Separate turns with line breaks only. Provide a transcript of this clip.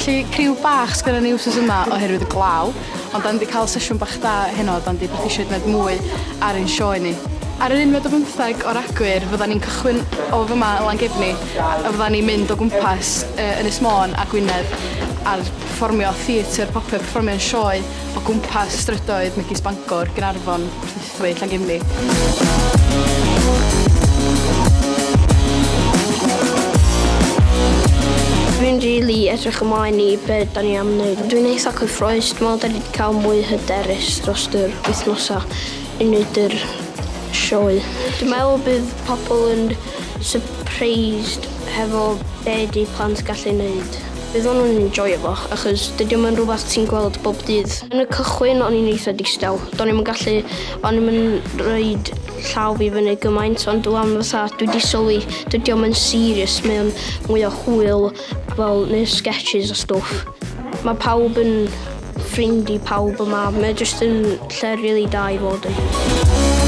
Felly, criw bach sgynnon ni wsos yma oherwydd y glaw, ond dan di cael sesiwn bach da heno, dan di beth eisiau gwneud mwy ar ein sioe ni. Ar yr 15 o Ragwyr, fydda ni'n cychwyn o fyma yn Llangefni, a fydda ni'n mynd o gwmpas Ynys Môn a Gwynedd ar perfformio theatr pop-up, perfformio'n sioe o gwmpas strydoedd megis Bangor, Gaernarfon, Porthaethwy, Llangefni.
Dwi'n rili edrych ymlaen i beth da ni am wneud. Dwi'n eitha cyffroes, dwi'n meddwl da ni wedi cael mwy hyderus dros yr wythnosau i wneud yr sioe. Dwi'n meddwl bydd pobl yn surprised hefo be di plant gallu wneud. Bydd nhw'n enjoyo fo, achos dydy o'n rhywbeth ti'n gweld bob dydd. Yn y cychwyn, o'n i'n eitha distaw. O'n i'n rhoi llaw fi fyny gymaint, ond dwi'n fatha, dwi wedi sylwi, dydy o'n serious, mae'n mwy o hwyl, fel neu sketches o stwff. Mae pawb yn ffrind i pawb yma, mae jyst yn lle rili da i fod yn.